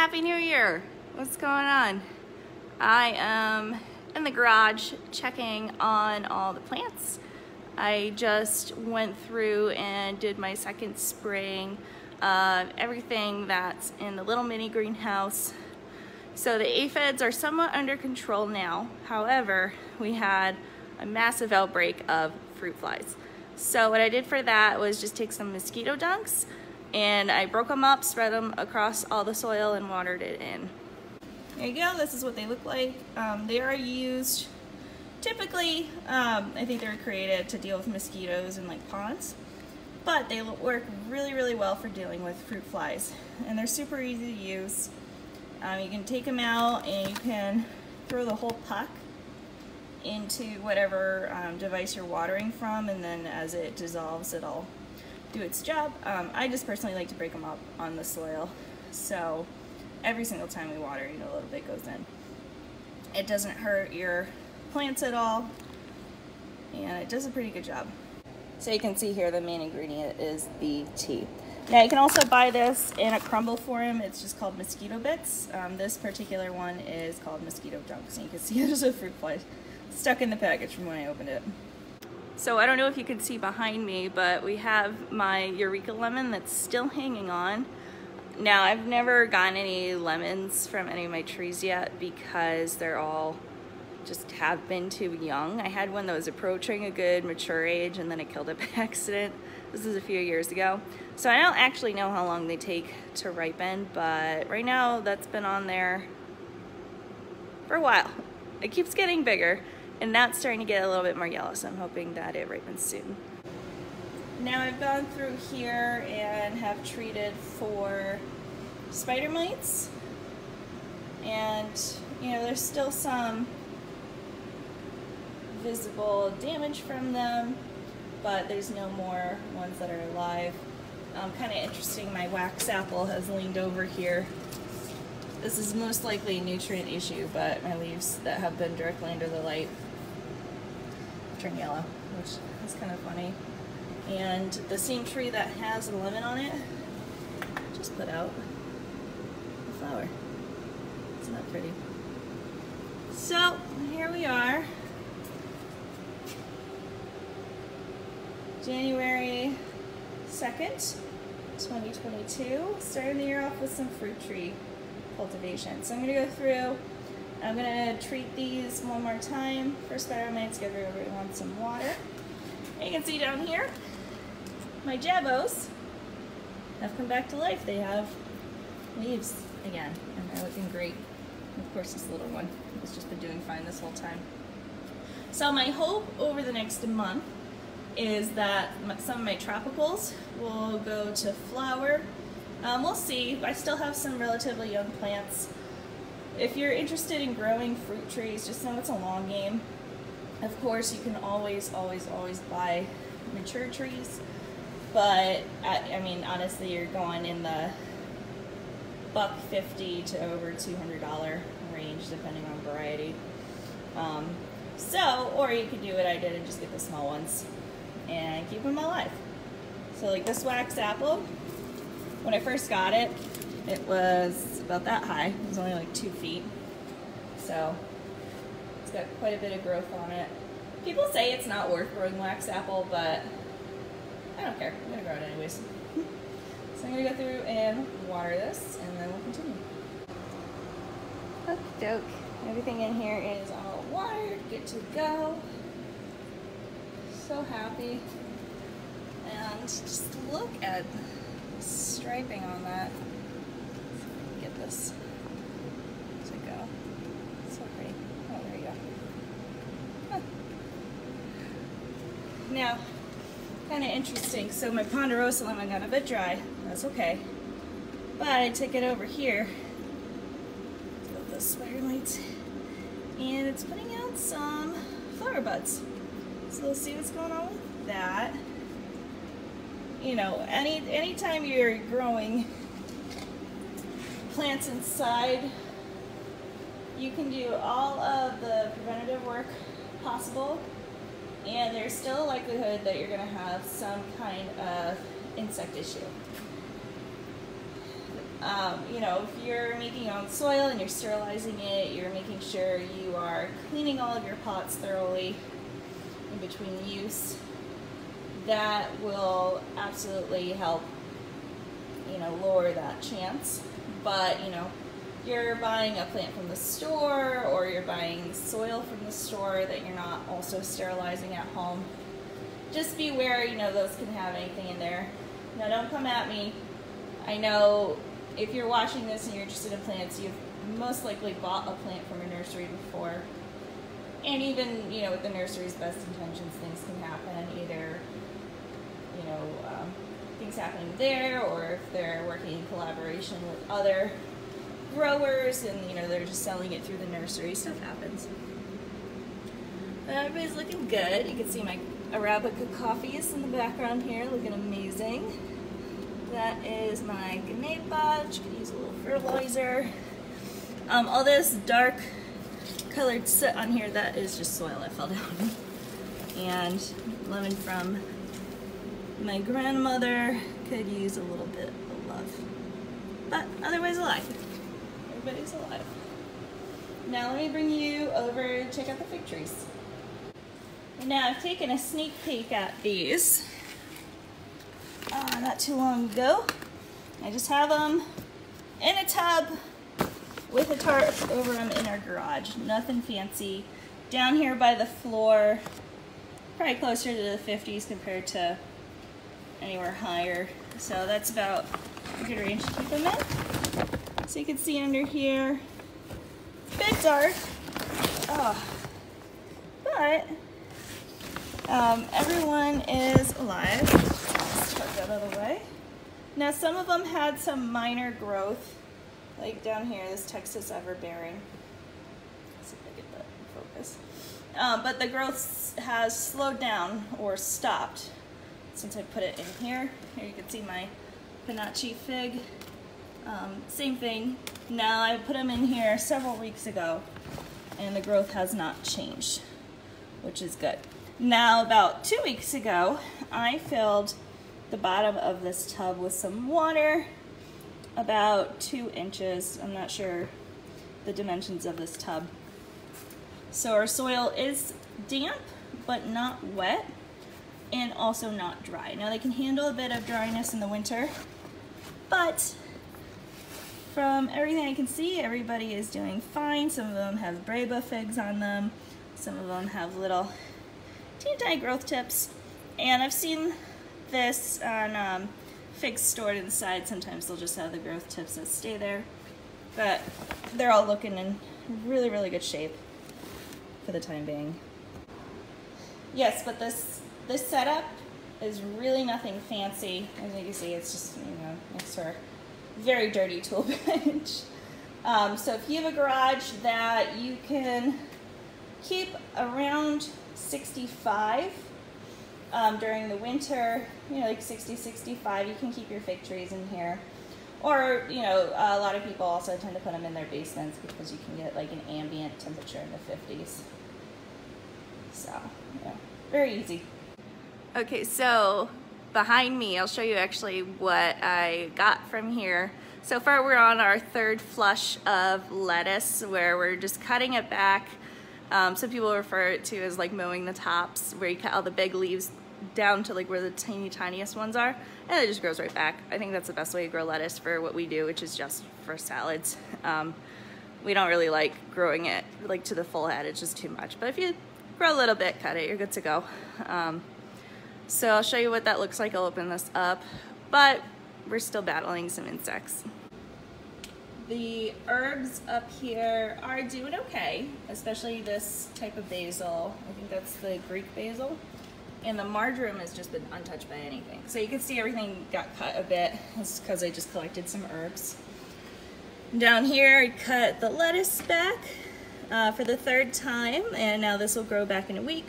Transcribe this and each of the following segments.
Happy New Year! What's going on? I am in the garage checking on all the plants. I just went through and did my second spraying of everything that's in the little mini greenhouse. So the aphids are somewhat under control now. However, we had a massive outbreak of fruit flies. So what I did for that was just take some mosquito dunks and I broke them up, spread them across all the soil and watered it in. There you go, this is what they look like. They are used, typically, I think they were created to deal with mosquitoes in like ponds, but they work really, really well for dealing with fruit flies. And they're super easy to use. You can take them out and you can throw the whole puck into whatever device you're watering from, and then as it dissolves, it'll do its job. I just personally like to break them up on the soil, so every single time we water, a little bit goes in. It doesn't hurt your plants at all, and it does a pretty good job. So you can see here the main ingredient is the tea. Now you can also buy this in a crumble form. It's just called mosquito bits. This particular one is called mosquito dunks, and you can see there's a fruit fly stuck in the package from when I opened it. So I don't know if you can see behind me, but we have my Eureka Lemon that's still hanging on. Now I've never gotten any lemons from any of my trees yet because they're all just have been too young. I had one that was approaching a good mature age and then it killed it by accident. This is a few years ago. So I don't actually know how long they take to ripen, but right now that's been on there for a while. It keeps getting bigger. And now it's starting to get a little bit more yellow, so I'm hoping that it ripens soon. Now I've gone through here and have treated for spider mites. And, there's still some visible damage from them, but there's no more ones that are alive. Kind of interesting, my wax apple has leaned over here. This is most likely a nutrient issue, but my leaves that have been directly under the light turn yellow, which is kind of funny. And the same tree that has a lemon on it just put out a flower. Isn't that pretty? So here we are, January 2nd, 2022, starting the year off with some fruit tree cultivation. So I'm going to go through, I'm going to treat these one more time for spider mites, give everyone some water. And you can see down here, my jabos have come back to life. They have leaves again, and they're looking great. And of course, this little one has just been doing fine this whole time. So my hope over the next month is that some of my tropicals will go to flower. We'll see. I still have some relatively young plants. If you're interested in growing fruit trees, just know it's a long game. Of course, you can always buy mature trees, but I mean, honestly, you're going in the $150 to over $200 range, depending on variety. Or you could do what I did and just get the small ones and keep them alive. So like this wax apple, when I first got it, it was about that high. It was only like 2 feet. So it's got quite a bit of growth on it. People say it's not worth growing wax apple, but I don't care. I'm gonna grow it anyways. So I'm gonna go through and water this, and then we'll continue. Okie doke. Everything in here is all watered, good to go. So happy. And just look at the striping on that. Get this to go. So pretty. Oh, there you go. Huh. Now, kind of interesting. So my ponderosa lemon got a bit dry. That's okay. But I took it over here with the spider mites, and it's putting out some flower buds. So we'll see what's going on with that. Anytime you're growing plants inside, you can do all of the preventative work possible, and there's still a likelihood that you're going to have some kind of insect issue. You know, if you're making your own soil and you're sterilizing it, you're making sure you are cleaning all of your pots thoroughly in between use. That will absolutely help, you know, lower that chance. But, you know, you're buying a plant from the store or you're buying soil from the store that you're not also sterilizing at home, just be aware, you know, those can have anything in there. Now, don't come at me. I know if you're watching this and you're interested in plants, you've most likely bought a plant from a nursery before. And even, you know, with the nursery's best intentions, things can happen. Either, you know, things happening there, or if they're working in collaboration with other growers and, you know, they're just selling it through the nursery. Stuff happens. But everybody's looking good. You can see my Arabica coffees in the background here, looking amazing. That is my Ganeba, which could use a little fertilizer. All this dark colored soot on here, that is just soil that fell down. And lemon from my grandmother could use a little bit of love. But otherwise alive. Everybody's alive. Now let me bring you over to check out the fig trees. Now I've taken a sneak peek at these not too long ago. I just have them in a tub with a tarp over them in our garage. Nothing fancy. Down here by the floor, probably closer to the 50s compared to anywhere higher. So that's about a good range to keep them in. So you can see under here, it's a bit dark, but everyone is alive. Let's tuck that out of the way. Now some of them had some minor growth, like down here, this Texas everbearing. Let's see if I get that in focus. But the growth has slowed down or stopped since I put it in here. Here you can see my Panache fig. Same thing. Now I put them in here several weeks ago and the growth has not changed, which is good. Now about 2 weeks ago, I filled the bottom of this tub with some water, about 2 inches. I'm not sure the dimensions of this tub. So our soil is damp, but not wet, and also not dry. Now they can handle a bit of dryness in the winter, but from everything I can see, everybody is doing fine. Some of them have Breba figs on them. Some of them have little teeny tiny growth tips. And I've seen this on figs stored inside. Sometimes they'll just have the growth tips that stay there. But they're all looking in really, really good shape for the time being. Yes, but this setup is really nothing fancy. As you can see, it's just, you know, next to our very dirty tool bench. So if you have a garage that you can keep around 65 during the winter, you know, like 60, 65, you can keep your fig trees in here. Or, you know, a lot of people also tend to put them in their basements because you can get like an ambient temperature in the 50s. So, yeah, very easy. Okay, so behind me, I'll show you actually what I got from here. So far we're on our third flush of lettuce where we're just cutting it back. Some people refer it to as like mowing the tops, where you cut all the big leaves down to like where the tiniest ones are, and it just grows right back. I think that's the best way to grow lettuce for what we do, which is just for salads. We don't really like growing it like to the full head, it's just too much. But if you grow a little bit, cut it, you're good to go. So I'll show you what that looks like. I'll open this up, but we're still battling some insects. The herbs up here are doing okay, especially this type of basil. I think that's the Greek basil. And the marjoram has just been untouched by anything. So you can see everything got cut a bit. That's because I just collected some herbs. Down here I cut the lettuce back for the third time, and now this will grow back in a week.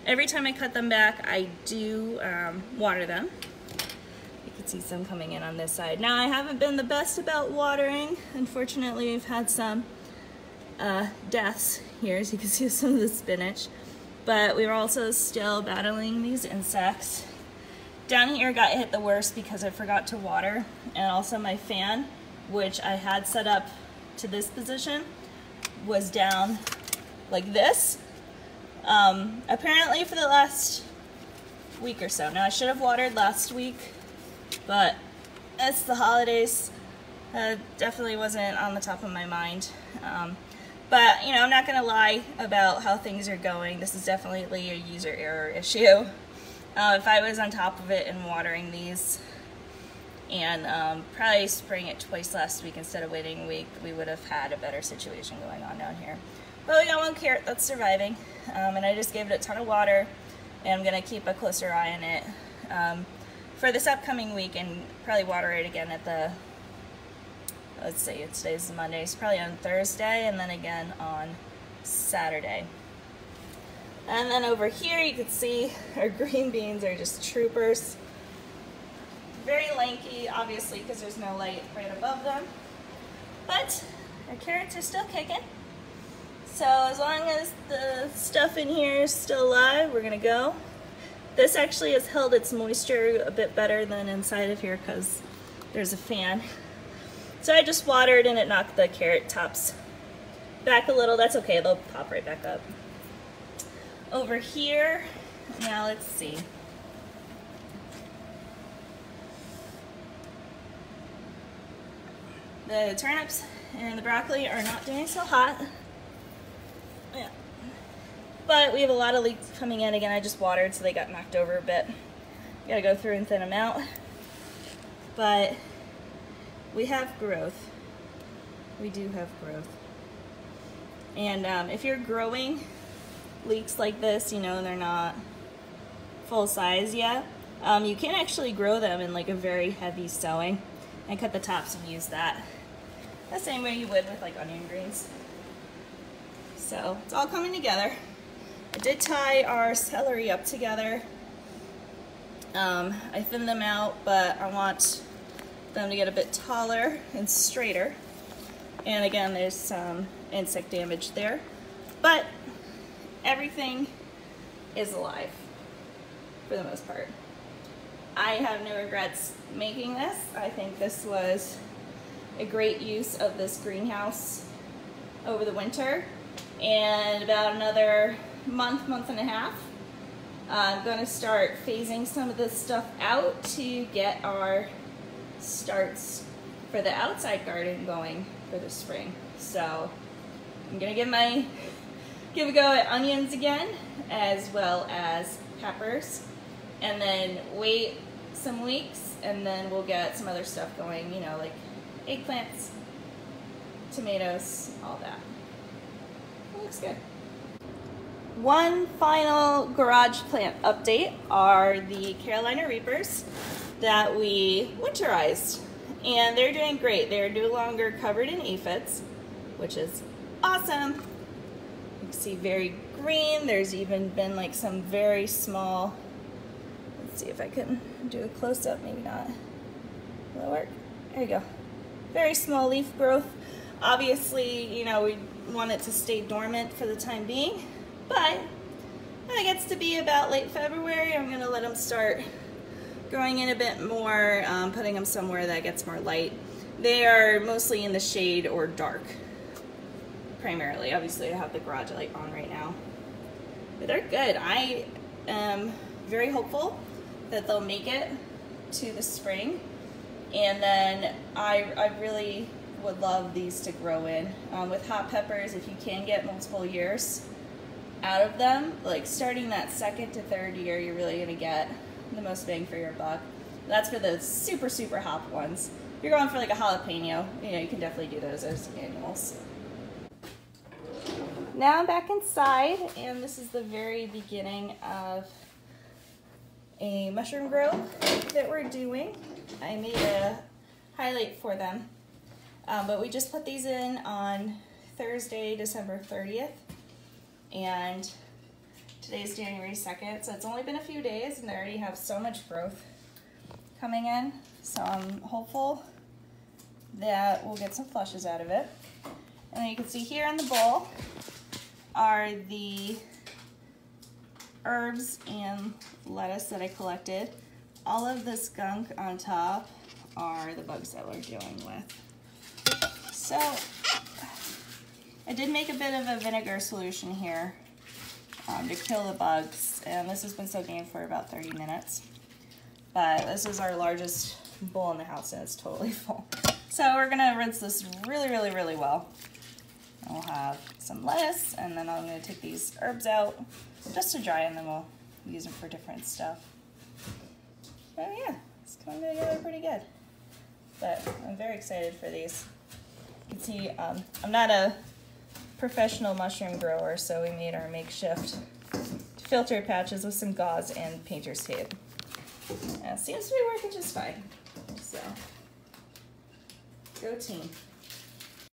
Every time I cut them back, I do water them. You can see some coming in on this side. Now, I haven't been the best about watering. Unfortunately, we've had some deaths here, as you can see with some of the spinach. But we were also still battling these insects. Down here got hit the worst because I forgot to water, and also my fan which I had set up to this position, was down like this, apparently for the last week or so. Now I should have watered last week, but it's the holidays. Definitely wasn't on the top of my mind. But, you know, I'm not going to lie about how things are going. This is definitely a user error issue. If I was on top of it and watering these and probably spraying it twice last week instead of waiting a week, we would have had a better situation going on down here. But we got one carrot that's surviving, and I just gave it a ton of water, and I'm going to keep a closer eye on it for this upcoming week and probably water it again at the, let's see, today's Monday, so probably on Thursday and then again on Saturday. And then over here you can see our green beans are just troopers. Very lanky, obviously, because there's no light right above them. But our carrots are still kicking. So as long as the stuff in here is still alive, we're gonna go. This actually has held its moisture a bit better than inside of here because there's a fan. So I just watered and it knocked the carrot tops back a little. That's okay, they'll pop right back up. Over here, now let's see. The turnips and the broccoli are not doing so hot. Yeah. But we have a lot of leeks coming in. Again, I just watered so they got knocked over a bit. Gotta go through and thin them out. But we have growth. We do have growth. And if you're growing leeks like this, you know, they're not full size yet, you can actually grow them in like a very heavy sowing and cut the tops and use that the same way you would with like onion greens. So it's all coming together. I did tie our celery up together. I thinned them out, but I want them to get a bit taller and straighter. And again, there's some insect damage there, but everything is alive for the most part. I have no regrets making this. I think this was a great use of this greenhouse over the winter. And about another month and a half, I'm gonna start phasing some of this stuff out to get our starts for the outside garden going for the spring. So I'm gonna give a go at onions again, as well as peppers, and then wait some weeks, and then we'll get some other stuff going, you know, like eggplants, tomatoes, all that. It looks good. One final garage plant update are the Carolina Reapers that we winterized, and they're doing great. They're no longer covered in aphids, which is awesome. You can see very green. There's even been like some very small, let's see if I can do a close-up, maybe not. Will that work? There you go. Very small leaf growth. Obviously, you know, we want it to stay dormant for the time being, but when it gets to be about late February, I'm gonna let them start growing in a bit more, putting them somewhere that gets more light. They are mostly in the shade or dark, primarily. Obviously, I have the garage light on right now, but they're good. I am very hopeful that they'll make it to the spring, and then I really would love these to grow in. With hot peppers, if you can get multiple years out of them, like starting that second to third year, you're really gonna get the most bang for your buck. That's for the super, super hot ones. If you're going for like a jalapeno, you know, you can definitely do those as annuals. Now I'm back inside, and this is the very beginning of a mushroom grow that we're doing. I made a highlight for them, but we just put these in on Thursday, December 30th, and today's January 2nd, so it's only been a few days and they already have so much growth coming in, so I'm hopeful that we'll get some flushes out of it. And then you can see here in the bowl are the herbs and lettuce that I collected. All of this gunk on top are the bugs that we're dealing with. So I did make a bit of a vinegar solution here to kill the bugs, and this has been soaking for about 30 minutes. But this is our largest bowl in the house and it's totally full. So we're gonna rinse this really, really, really well. And we'll have some lettuce, and then I'm gonna take these herbs out just to dry, and then we'll use them for different stuff. Oh yeah, it's coming together pretty good. But I'm very excited for these. You can see I'm not a professional mushroom grower, so we made our makeshift filter patches with some gauze and painter's tape. And it seems to be working just fine. So, go team.